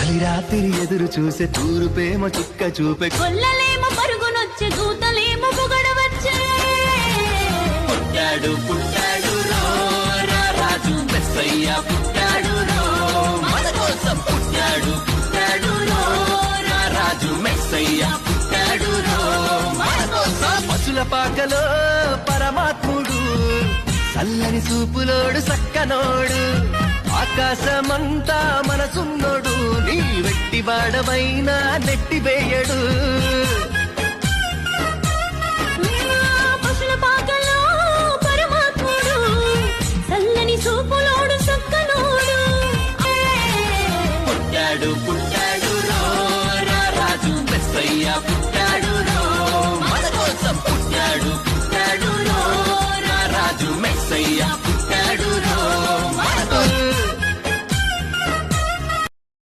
తొలి రాత్రి ఎదురు చూసే తూరుపేమ చుక్క చూపే కొల్లలేమో పరుగునొచ్చే దూతలేమో పొగడవచ్చే పుట్టాడు పుట్టాడు రో రాజు మెస్సయ్య పుట్టాడు రో మన కోసం పుట్టాడు పుట్టాడు రో రాజు మెస్సయ్య పుట్టాడు రో మన కోసం పశుల పాకలో పరమాత్ముడు చల్లని చూపులోడు సక్కనోడు ఆకాశమంతా మనసున్నోడు నీ వెట్టి వాడవైనా నెట్టివేయడు పశుల పాకలో పరమాత్ముడు చల్లని చూపులోడు సక్కనోడు పుట్టాడు పుట్టాడు రో రాజు మెస్సయ్య పుట్టాడు